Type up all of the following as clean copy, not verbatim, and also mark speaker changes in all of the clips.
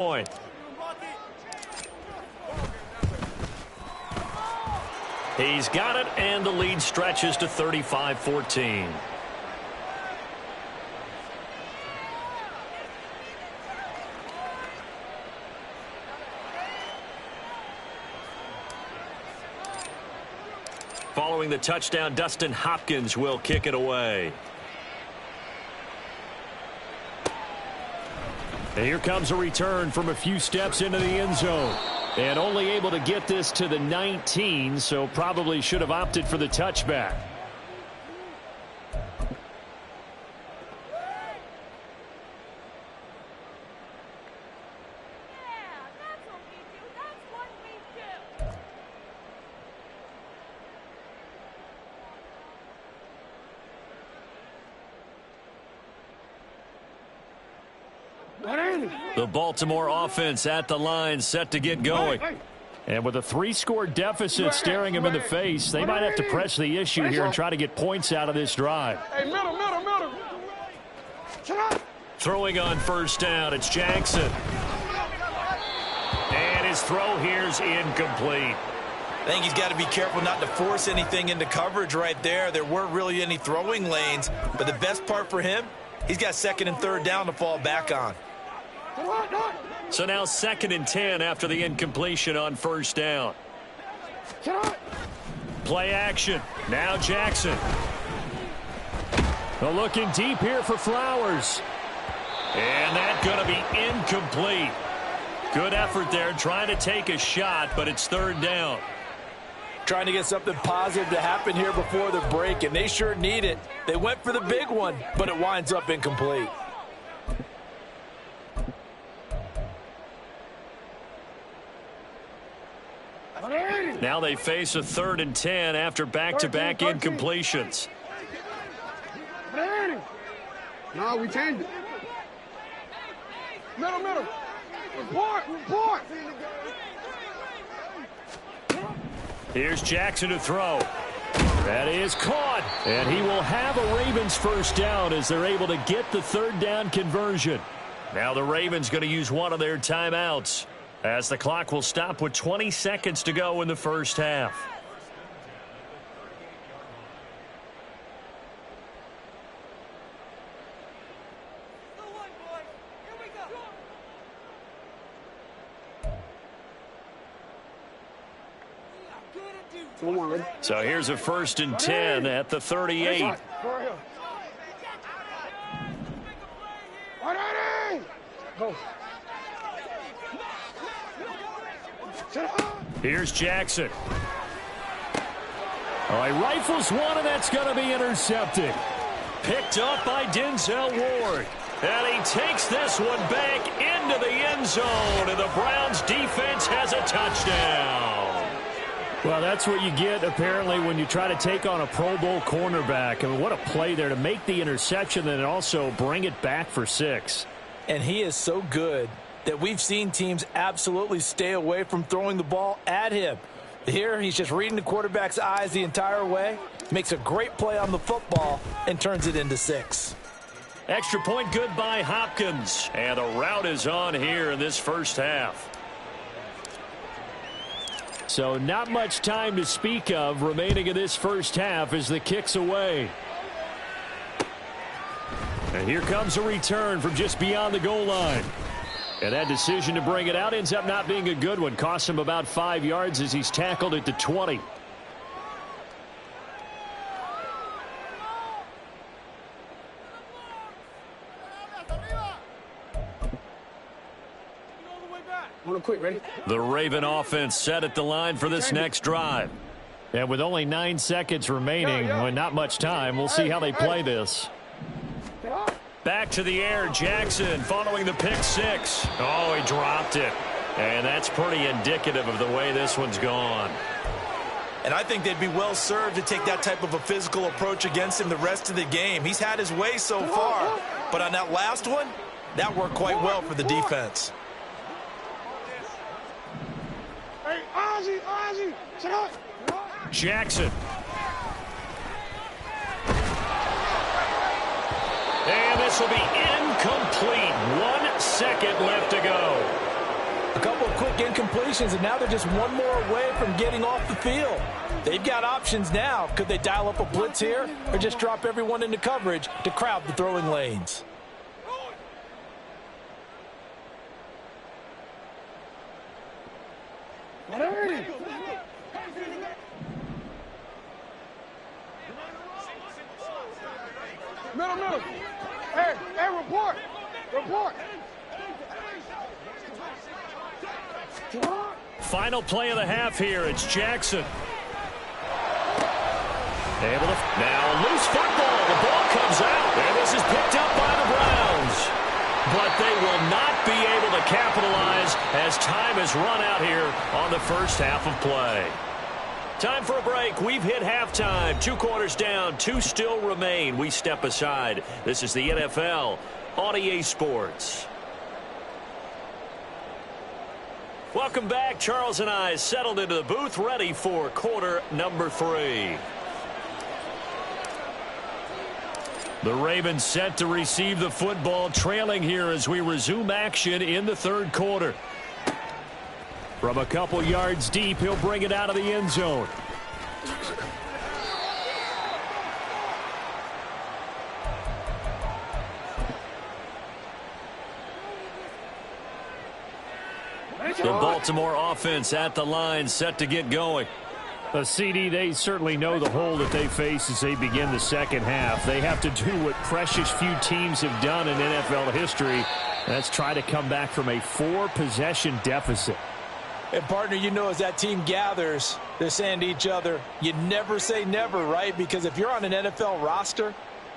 Speaker 1: point. He's got it, and the lead stretches to 35-14. Following the touchdown, Dustin Hopkins will kick it away. And here comes a return from a few steps into the end zone. And only able to get this to the 19, so probably should have opted for the touchback. The Baltimore offense at the line, set to get going. And with a 3-score deficit staring him in the face, they might have to press the issue here and try to get points out of this drive. Throwing on first down, it's Jackson. And his throw here's incomplete.
Speaker 2: I think he's got to be careful not to force anything into coverage right there. There weren't really any throwing lanes, but the best part for him, he's got second and third down to fall back on.
Speaker 1: So now 2nd and 10 after the incompletion on first down. Play action. Now Jackson. Well, looking deep here for Flowers. And that's going to be incomplete. Good effort there trying to take a shot, but it's third down.
Speaker 2: Trying to get something positive to happen here before the break, and they sure need it. They went for the big one, but it winds up incomplete.
Speaker 1: Now they face a 3rd and 10 after back-to-back incompletions.
Speaker 3: No, we changed it. Middle. Report.
Speaker 1: Here's Jackson to throw. That is caught. And he will have a Ravens first down as they're able to get the third down conversion. Now the Ravens going to use one of their timeouts, as the clock will stop with 20 seconds to go in the first half. So here's a 1st and 10 at the 38. Here's Jackson. All right, rifles one, and that's going to be intercepted. Picked up by Denzel Ward. And he takes this one back into the end zone, and the Browns defense has a touchdown. Well, that's what you get, apparently, when you try to take on a Pro Bowl cornerback. I mean, what a play there to make the interception and also bring it back for 6.
Speaker 2: And he is so good that we've seen teams absolutely stay away from throwing the ball at him. Here, he's just reading the quarterback's eyes the entire way, makes a great play on the football, and turns it into 6.
Speaker 1: Extra point good by Hopkins. And the route is on here in this first half. So not much time to speak of remaining in this first half as the kick's away. And here comes a return from just beyond the goal line. And that decision to bring it out ends up not being a good one. Costs him about 5 yards as he's tackled at the 20. The Raven offense set at the line for this next drive. And with only 9 seconds remaining, with not much time, we'll see how they play this. Back to the air, Jackson following the pick 6. Oh, he dropped it. And that's pretty indicative of the way this one's gone.
Speaker 2: And I think they'd be well served to take that type of a physical approach against him the rest of the game. He's had his way so far. But on that last one, that worked quite well for the defense.
Speaker 1: Jackson. And this will be incomplete. 1 second left to go.
Speaker 2: completions, and now they're just one more away from getting off the field. They've got options now. Could they dial up a blitz here or just drop everyone into coverage to crowd the throwing lanes?
Speaker 3: Middle. Hey, report.
Speaker 1: Final play of the half here. It's Jackson. Now loose football. The ball comes out. And this is picked up by the Browns. But they will not be able to capitalize as time has run out here on the first half of play. Time for a break. We've hit halftime. 2 quarters down. 2 still remain. We step aside. This is the NFL on EA Sports. Welcome back. Charles and I settled into the booth, ready for quarter number 3. The Ravens set to receive the football, trailing here as we resume action in the third quarter. From a couple yards deep, he'll bring it out of the end zone. The Baltimore offense at the line, set to get going. CD, they certainly know the hole that they face as they begin the second half. They have to do what precious few teams have done in NFL history. That's try to come back from a 4-possession deficit.
Speaker 2: And, partner, you know, as that team gathers, they're saying to each other, you never say never, right? Because if you're on an NFL roster,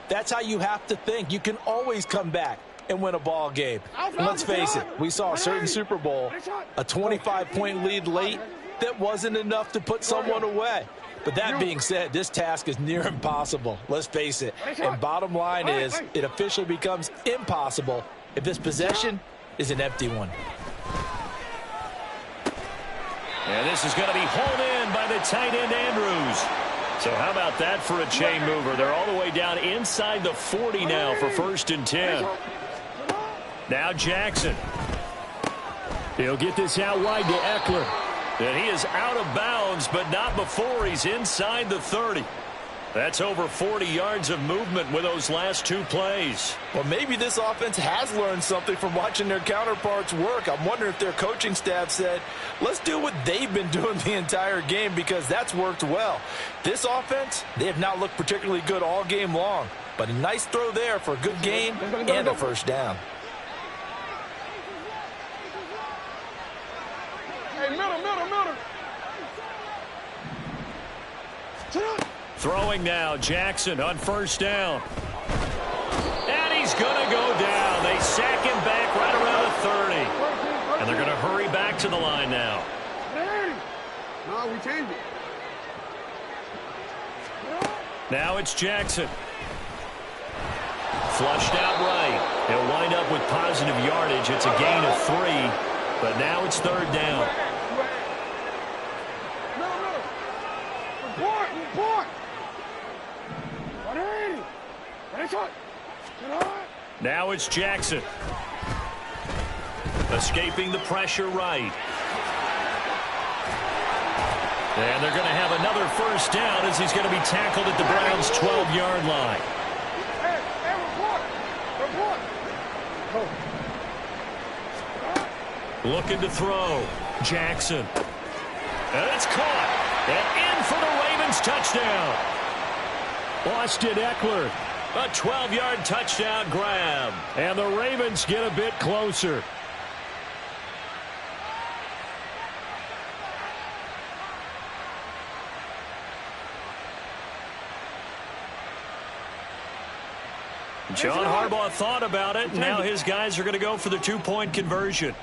Speaker 2: that's how you have to think. You can always come back and win a ball game. And let's face it, we saw a certain Super Bowl, a 25-point lead late that wasn't enough to put someone away. But that being said, this task is near impossible. Let's face it. And bottom line is, it officially becomes impossible if this possession is an empty one.
Speaker 1: And this is going to be hauled in by the tight end, Andrews. So how about that for a chain mover? They're all the way down inside the 40 now for 1st and 10. Now Jackson. He'll get this out wide to Eckler. And he is out of bounds, but not before he's inside the 30. That's over 40 yards of movement with those last 2 plays.
Speaker 2: Well, maybe this offense has learned something from watching their counterparts work. I'm wondering if their coaching staff said, let's do what they've been doing the entire game, because that's worked well. This offense, they have not looked particularly good all game long. But a nice throw there for a good gain and a first down.
Speaker 3: Hey, middle.
Speaker 1: Throwing now, Jackson on 1st down. And he's going to go down. They sack him back right around the 30. And they're going to hurry back to the line now.
Speaker 3: No, we changed it.
Speaker 1: Now it's Jackson. Flushed out right. He'll wind up with positive yardage. It's a gain of 3. But now it's 3rd down.
Speaker 3: Report.
Speaker 1: Now it's Jackson. Escaping the pressure right. And they're going to have another first down as he's going to be tackled at the Browns' 12-yard line. Looking to throw. Jackson. And it's caught. And in for the Ravens touchdown. Austin Eckler. A 12-yard touchdown grab. And the Ravens get a bit closer. John Harbaugh thought about it. Now his guys are going to go for the 2-point conversion.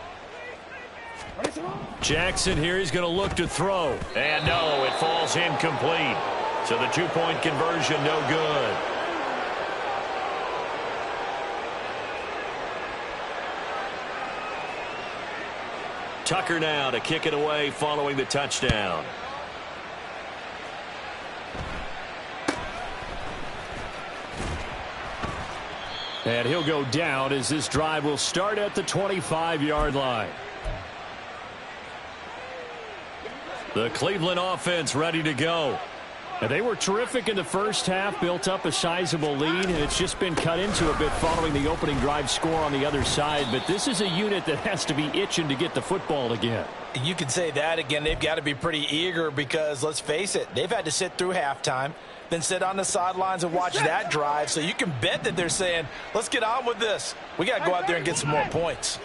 Speaker 1: Jackson here, he's going to look to throw. And no, it falls incomplete. So the 2-point conversion, no good. Tucker now to kick it away following the touchdown. And he'll go down as this drive will start at the 25-yard line. The Cleveland offense ready to go.
Speaker 4: They were terrific in the first half, built up a sizable lead, and it's just been cut into a bit following the opening drive score on the other side. But this is a unit that has to be itching to get the football again.
Speaker 2: You can say that again. They've got to be pretty eager because, let's face it, they've had to sit through halftime, then sit on the sidelines and watch that drive. So you can bet that they're saying, let's get on with this. We got to go out there and get some more points.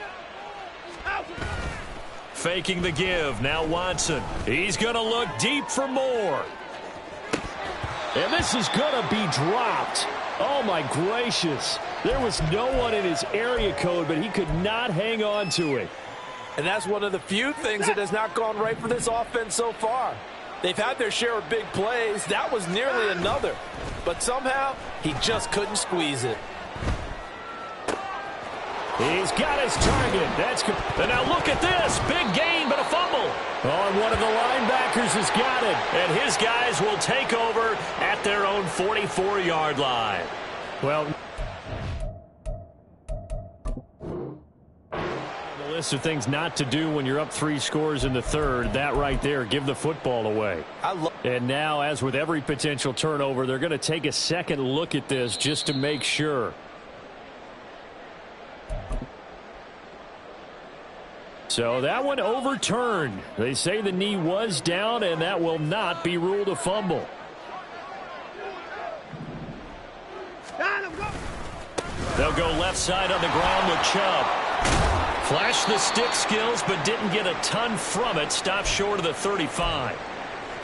Speaker 1: Faking the give. Now Watson. He's going to look deep for more.
Speaker 4: And this is going to be dropped. Oh, my gracious. There was no one in his area code, but he could not hang on to it.
Speaker 2: And that's one of the few things that has not gone right for this offense so far. They've had their share of big plays. That was nearly another. But somehow, he just couldn't squeeze it.
Speaker 4: He's got his target.
Speaker 1: And now look at this. Big gain, but a fumble.
Speaker 4: Oh, and one of the linebackers has got it.
Speaker 1: And his guys will take over at their own 44-yard line.
Speaker 4: Well, the list of things not to do when you're up 3 scores in the third, that right there, give the football away. And now, as with every potential turnover, they're going to take a second look at this just to make sure. So that one overturned. They say the knee was down, and that will not be ruled a fumble.
Speaker 1: They'll go left side on the ground with Chubb. Flashed the stick skills, but didn't get a ton from it. Stopped short of the 35.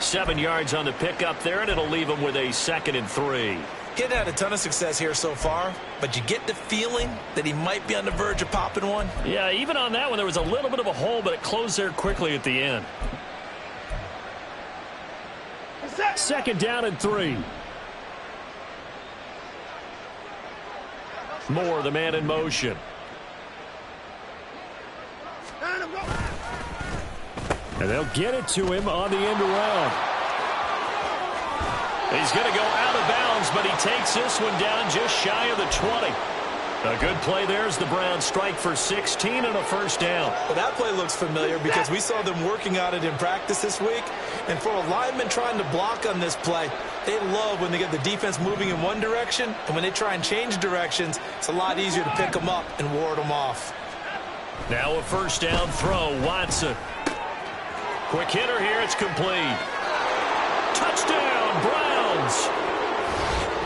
Speaker 1: 7 yards on the pickup there, and it'll leave them with a 2nd and 3.
Speaker 2: Getting had a ton of success here so far, but you get the feeling that he might be on the verge of popping one.
Speaker 1: Yeah, even on that one, there was a little bit of a hole, but it closed there quickly at the end.
Speaker 4: 2nd down and 3.
Speaker 1: Moore, the man in motion.
Speaker 4: And they'll get it to him on the end around.
Speaker 1: He's going to go out of bounds, but he takes this one down just shy of the 20. A good play there as the Browns strike for 16 and a 1st down.
Speaker 2: Well, that play looks familiar because we saw them working on it in practice this week. And for a lineman trying to block on this play, they love when they get the defense moving in one direction. And when they try and change directions, it's a lot easier to pick them up and ward them off.
Speaker 1: Now a 1st down throw. Watson. Quick hitter here. It's complete. Touchdown, Browns.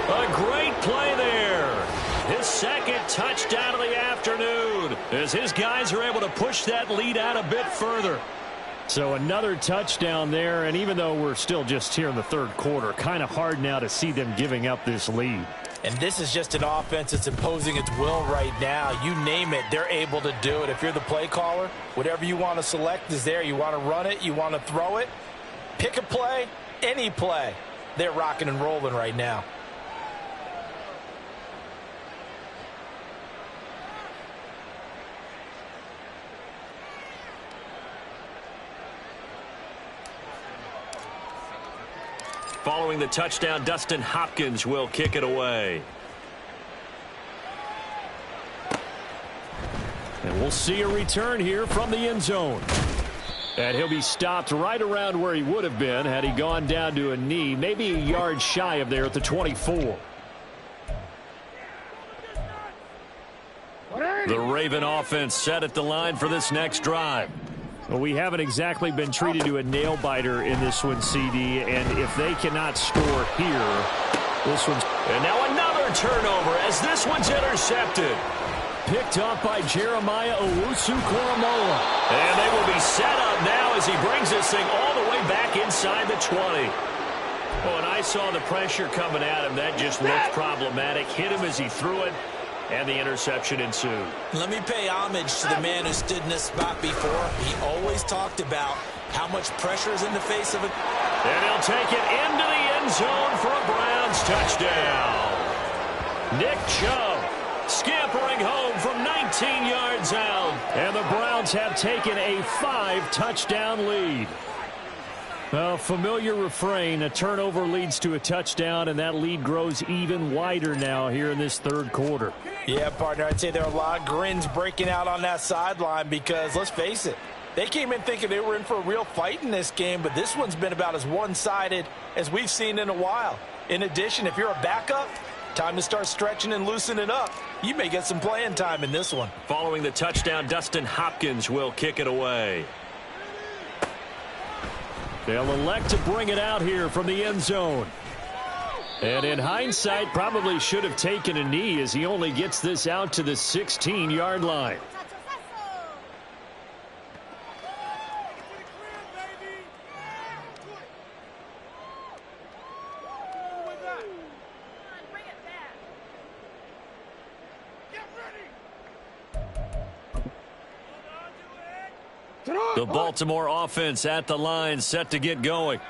Speaker 1: A great play there. His 2nd touchdown of the afternoon as his guys are able to push that lead out a bit further.
Speaker 4: So another touchdown there, and even though we're still just here in the 3rd quarter, kind of hard now to see them giving up this lead.
Speaker 2: And this is just an offense that's imposing its will right now. You name it, they're able to do it. If you're the play caller, whatever you want to select is there. You want to run it, you want to throw it, pick a play, any play. They're rocking and rolling right now.
Speaker 1: Following the touchdown, Dustin Hopkins will kick it away.
Speaker 4: And we'll see a return here from the end zone. And he'll be stopped right around where he would have been had he gone down to a knee, maybe a yard shy of there at the 24.
Speaker 1: The Raven offense set at the line for this next drive.
Speaker 4: Well, we haven't exactly been treated to a nail-biter in this one, CD, and if they cannot score here, this one's...
Speaker 1: And now another turnover as this one's intercepted.
Speaker 4: Picked up by Jeremiah Owusu-Koramoah.
Speaker 1: And they will be set up now as he brings this thing all the way back inside the 20. Oh, and I saw the pressure coming at him. That just looked problematic. Hit him as he threw it. And the interception ensued.
Speaker 2: Let me pay homage to the man who stood in this spot before. He always talked about how much pressure is in the face of it.
Speaker 1: And he'll take it into the end zone for a Browns touchdown. Nick Chubb scampering home from 19 yards out.
Speaker 4: And the Browns have taken a 5-touchdown lead. Well, familiar refrain, a turnover leads to a touchdown, and that lead grows even wider now here in this 3rd quarter.
Speaker 2: Yeah, partner, I'd say there are a lot of grins breaking out on that sideline because, let's face it, They came in thinking they were in for a real fight in this game, but this one's been about as one-sided as we've seen in a while. In addition, if you're a backup, time to start stretching and loosening up. You may get some playing time in this one.
Speaker 1: Following the touchdown, Dustin Hopkins will kick it away.
Speaker 4: They'll elect to bring it out here from the end zone. And in hindsight, probably should have taken a knee as he only gets this out to the 16-yard line. The Baltimore offense at the line, set to get going.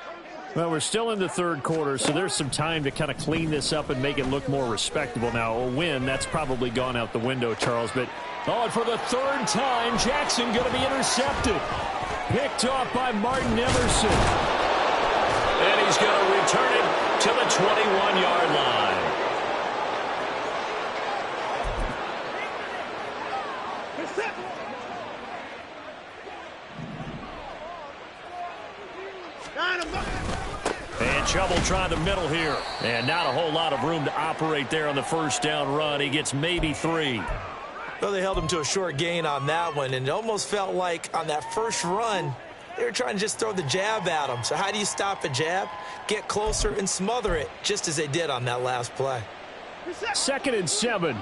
Speaker 4: Well, we're still in the third quarter, so there's some time to kind of clean this up and make it look more respectable. Now, a win, that's probably gone out the window, Charles. But, and for the third time, Jackson going to be intercepted. Picked off by Martin Emerson.
Speaker 1: And he's going to return it to the 21-yard line.
Speaker 4: And Chubb will try the middle here. And not a whole lot of room to operate there on the first down run. He gets maybe 3.
Speaker 2: Well, they held him to a short gain on that one, and it almost felt like on that first run, they were trying to just throw the jab at him. So how do you stop a jab? Get closer and smother it, just as they did on that last play.
Speaker 4: 2nd and 7.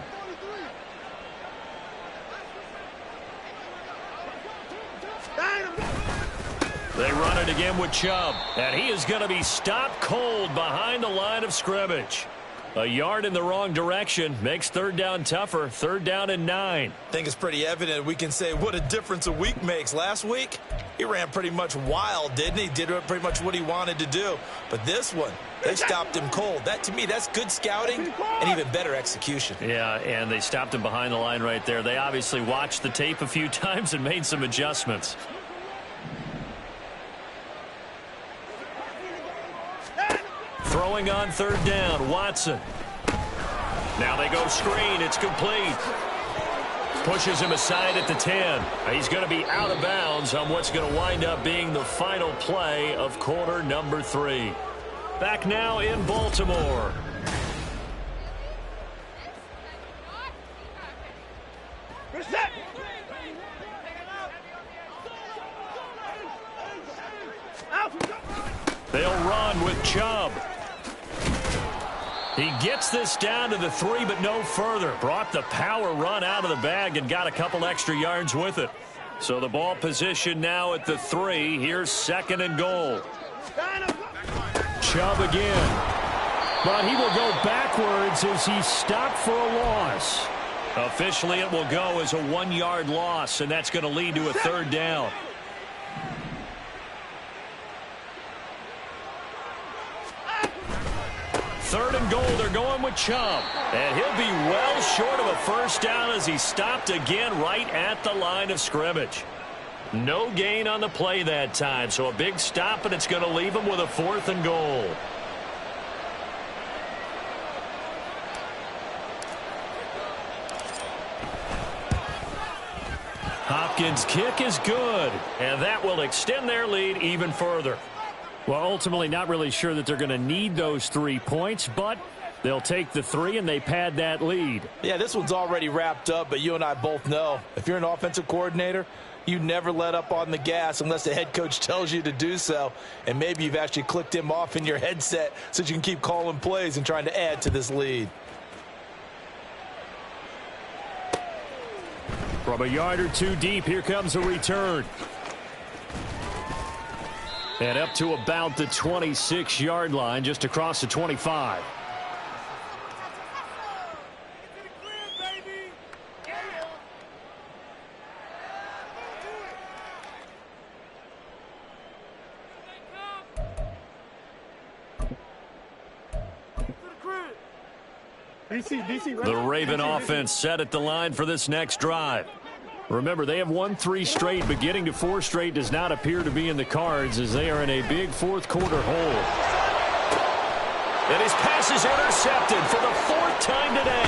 Speaker 4: They run it again with Chubb, and he is going to be stopped cold behind the line of scrimmage. A yard in the wrong direction makes third down tougher. 3rd down and 9.
Speaker 2: I think it's pretty evident we can say what a difference a week makes. Last week, he ran pretty much wild, didn't he? Did pretty much what he wanted to do. But this one, they stopped him cold. That, to me, that's good scouting and even better execution.
Speaker 4: Yeah, and they stopped him behind the line right there. They obviously watched the tape a few times and made some adjustments. Throwing on 3rd down, Watson. Now they go screen. It's complete. Pushes him aside at the 10. He's going to be out of bounds on what's going to wind up being the final play of quarter number 3. Back now in Baltimore. They'll run with Chubb. He gets this down to the 3, but no further. Brought the power run out of the bag and got a couple extra yards with it. So the ball position now at the 3. Here's 2nd and goal. Chubb again. But he will go backwards as he's stopped for a loss. Officially, it will go as a 1-yard loss, and that's going to lead to a 3rd down. Third and goal, they're going with Chubb. And he'll be well short of a first down as he stopped again right at the line of scrimmage. No gain on the play that time, so a big stop, and it's going to leave him with a 4th and goal. Hopkins' kick is good, and that will extend their lead even further. Well, ultimately not really sure that they're going to need those 3 points, but they'll take the 3 and they pad that lead.
Speaker 2: Yeah, this one's already wrapped up, but you and I both know if you're an offensive coordinator, you never let up on the gas unless the head coach tells you to do so. And maybe you've actually clicked him off in your headset so you can keep calling plays and trying to add to this lead.
Speaker 4: From a yard or 2 deep, here comes a return. And up to about the 26-yard line, just across the 25. The Raven offense set at the line for this next drive. Remember, they have won 3 straight, but getting to 4 straight does not appear to be in the cards as they are in a big 4th quarter hole.
Speaker 1: And his pass is intercepted for the 4th time today.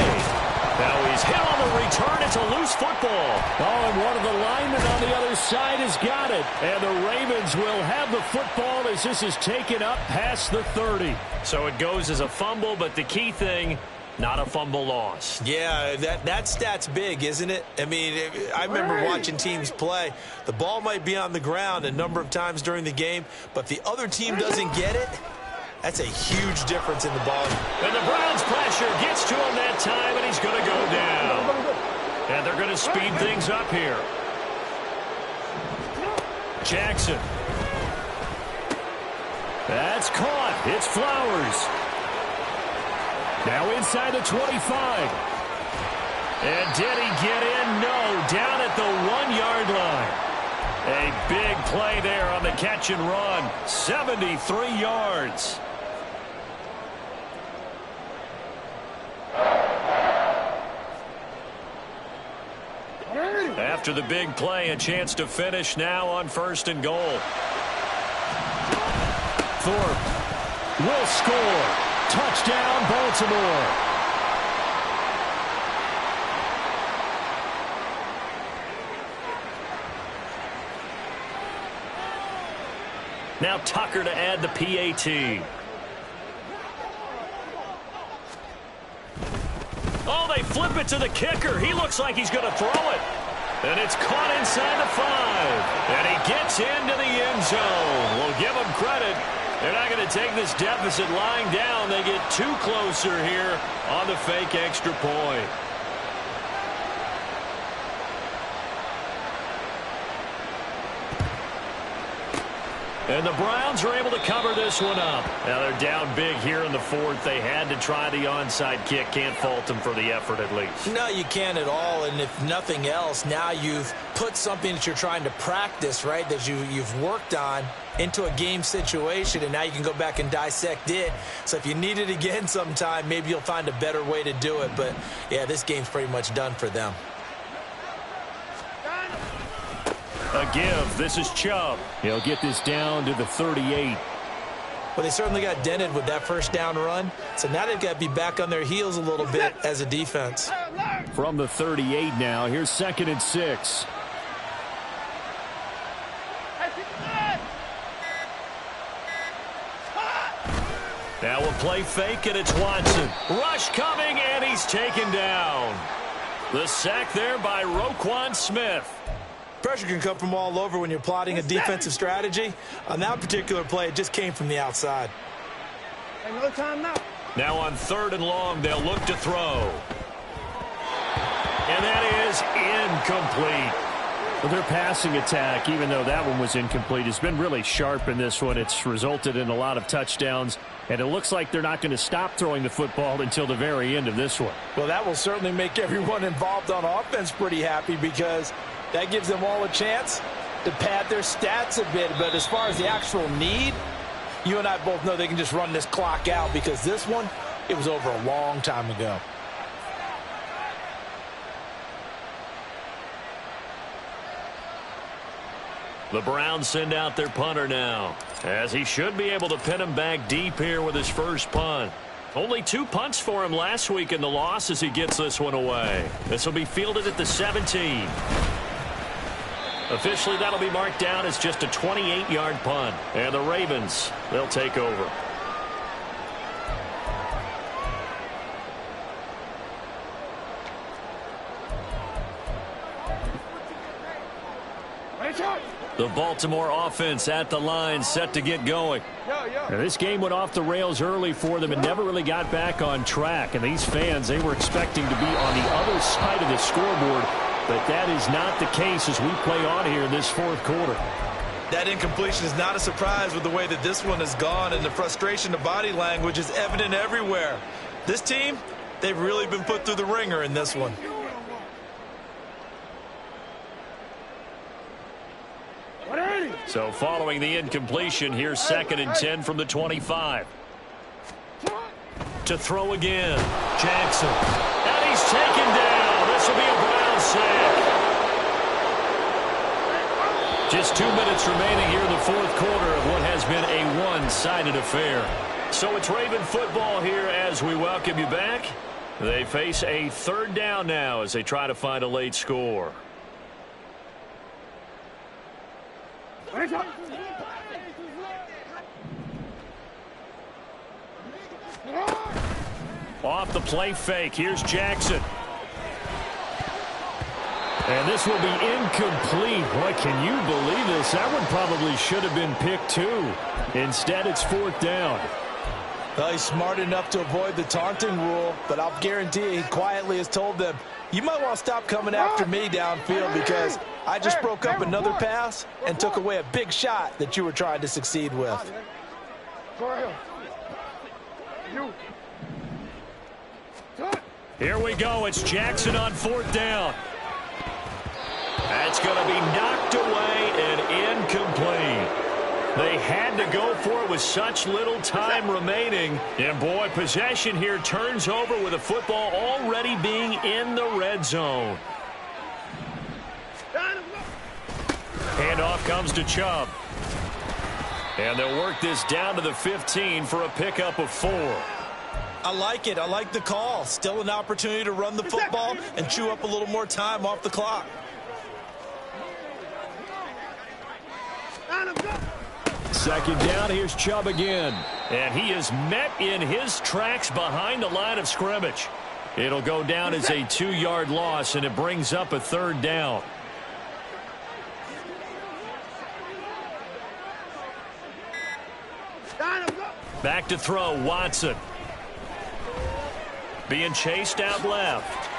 Speaker 1: Now he's hit on the return. It's a loose football.
Speaker 4: Oh, and one of the linemen on the other side has got it. And the Ravens will have the football as this is taken up past the 30.
Speaker 1: So it goes as a fumble, but the key thing, not a fumble loss.
Speaker 2: Yeah, that stat's big, isn't it? I mean, I remember watching teams play. The ball might be on the ground a number of times during the game, but the other team doesn't get it. That's a huge difference in the ball.
Speaker 1: And the Browns' pressure gets to him that time, and he's going to go down. And they're going to speed things up here. Jackson. That's caught. It's Flowers. Now inside the 25. And did he get in? No. Down at the 1-yard line. A big play there on the catch and run. 73 yards. After the big play, a chance to finish now on 1st and goal.
Speaker 4: Thorpe will score. Touchdown, Baltimore.
Speaker 1: Now Tucker to add the PAT. Oh, they flip it to the kicker. He looks like he's going to throw it. And it's caught inside the 5. And he gets into the end zone. We'll give him credit. They're not going to take this deficit lying down. They get 2 closer here on the fake extra point. And the Browns are able to cover this one up. Now they're down big here in the 4th. They had to try the onside kick. Can't fault them for the effort at least.
Speaker 2: No, you can't at all. And if nothing else, now you've put something that you're trying to practice, right, that you've worked on into a game situation, and now you can go back and dissect it. So if you need it again sometime, maybe you'll find a better way to do it. But, yeah, this game's pretty much done for them.
Speaker 1: A give. This is Chubb.
Speaker 4: He'll get this down to the 38.
Speaker 2: Well, they certainly got dented with that first down run. So now they've got to be back on their heels a little bit as a defense.
Speaker 4: From the 38 now, here's 2nd and 6.
Speaker 1: Now we'll play fake, and it's Watson. Rush coming, and he's taken down. The sack there by Roquan Smith.
Speaker 2: Pressure can come from all over when you're plotting a defensive strategy. On that particular play, it just came from the outside.
Speaker 3: No time now.
Speaker 1: Now on 3rd and long, they'll look to throw. And that is incomplete.
Speaker 4: Well, their passing attack, even though that one was incomplete, has been really sharp in this one. It's resulted in a lot of touchdowns, and it looks like they're not going to stop throwing the football until the very end of this one.
Speaker 2: Well, that will certainly make everyone involved on offense pretty happy, because that gives them all a chance to pad their stats a bit. But as far as the actual need, you and I both know they can just run this clock out, because this one, it was over a long time ago.
Speaker 1: The Browns send out their punter now, as he should be able to pin him back deep here with his first punt. Only 2 punts for him last week in the loss as he gets this one away. This will be fielded at the 17. Officially, that'll be marked down as just a 28-yard punt. And the Ravens, they'll take over. The Baltimore offense at the line, set to get going.
Speaker 4: Now, this game went off the rails early for them and never really got back on track. And these fans, they were expecting to be on the other side of the scoreboard. But that is not the case as we play on here in this 4th quarter.
Speaker 2: That incompletion is not a surprise with the way that this one has gone, and the frustration of body language is evident everywhere. This team, they've really been put through the ringer in this one.
Speaker 1: So following the incompletion, here's 2nd and 10 from the 25. To throw again, Jackson. And he's taken down. This will be a Brown sack. Just 2 minutes remaining here in the 4th quarter of what has been a one-sided affair. So it's Raven football here as we welcome you back. They face a third down now as they try to find a late score. Off the play fake. Here's Jackson. And this will be incomplete. Boy, can you believe this? That one probably should have been picked too. Instead, it's fourth down.
Speaker 2: Well, he's smart enough to avoid the taunting rule, but I'll guarantee you he quietly has told them, you might want to stop coming after me downfield because I just broke up another pass and took away a big shot that you were trying to succeed with.
Speaker 1: Here we go. It's Jackson on fourth down. That's going to be knocked away and incomplete. They had to go for it with such little time remaining. And, boy, possession here turns over with the football already being in the red zone. Handoff comes to Chubb. And they'll work this down to the 15 for a pickup of 4.
Speaker 2: I like it. I like the call. Still an opportunity to run the football and chew up a little more time off the clock.
Speaker 4: Second down, here's Chubb again.
Speaker 1: And he is met in his tracks behind the line of scrimmage. It'll go down as a 2-yard loss, and it brings up a third down. Back to throw, Watson. Being chased out left.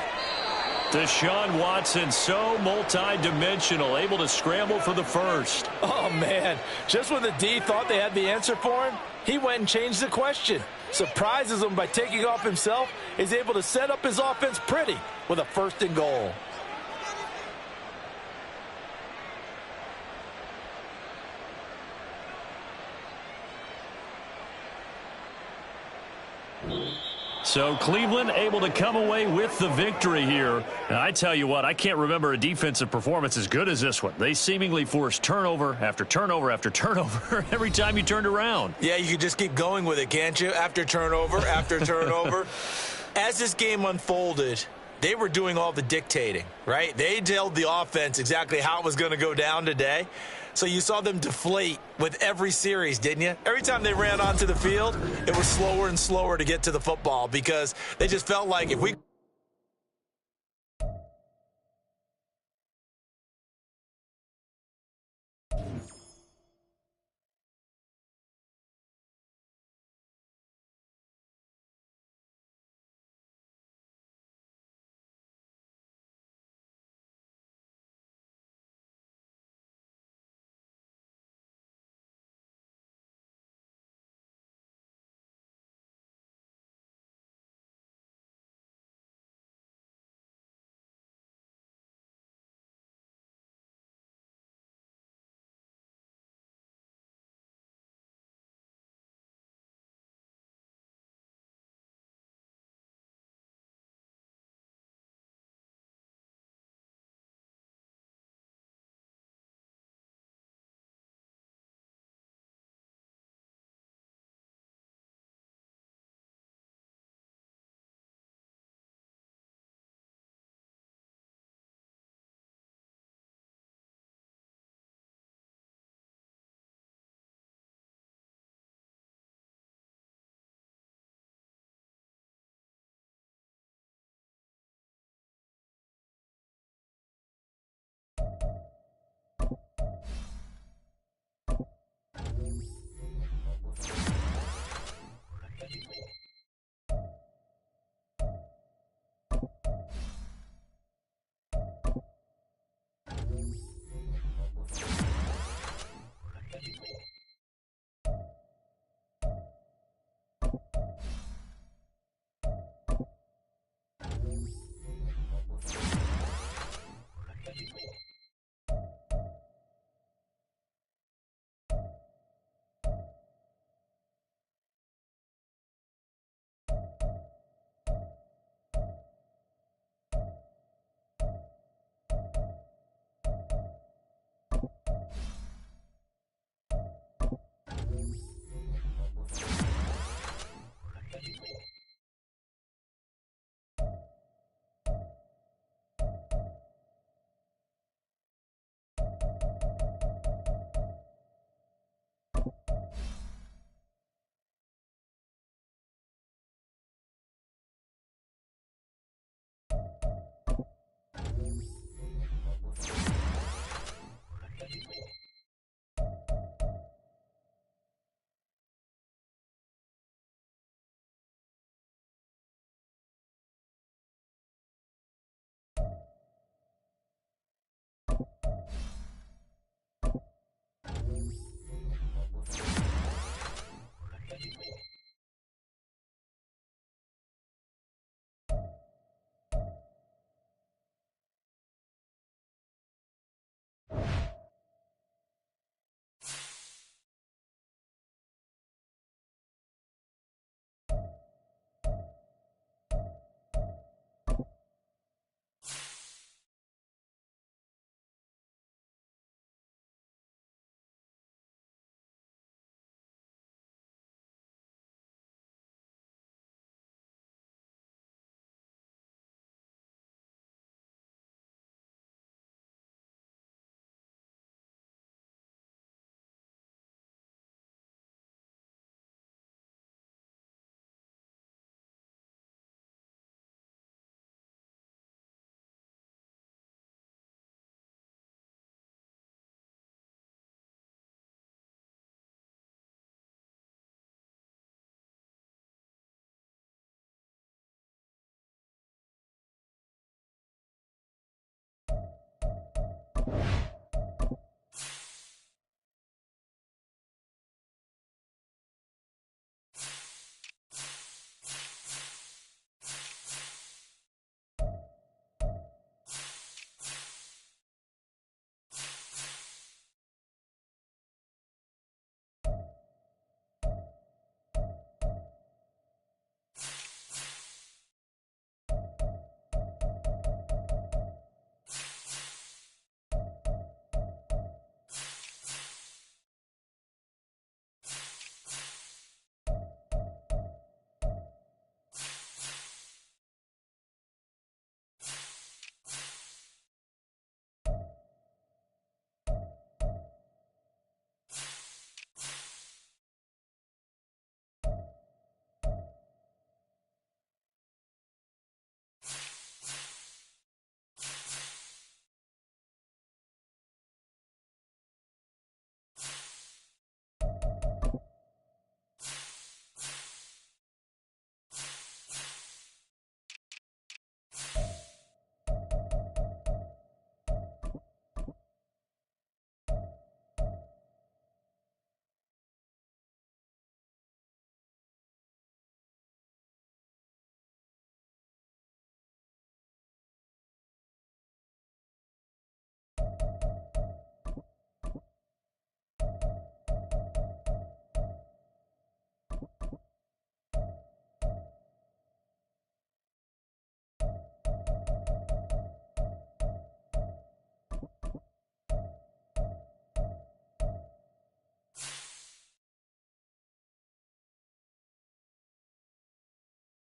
Speaker 1: Deshaun Watson, so multi-dimensional, able to scramble for the first.
Speaker 2: Oh, man. Just when the D thought they had the answer for him, he went and changed the question. Surprises him by taking off himself, is able to set up his offense pretty with a 1st and goal.
Speaker 1: So Cleveland able to come away with the victory here. And I tell you what, I can't remember a defensive performance as good as this one. They seemingly forced turnover after turnover after turnover every time you turned around.
Speaker 2: Yeah, you could just keep going with it, can't you? After turnover, after turnover. As this game unfolded, they were doing all the dictating, right? They told the offense exactly how it was going to go down today. So you saw them deflate with every series, didn't you? Every time they ran onto the field, it was slower and slower to get to the football because they just felt like if we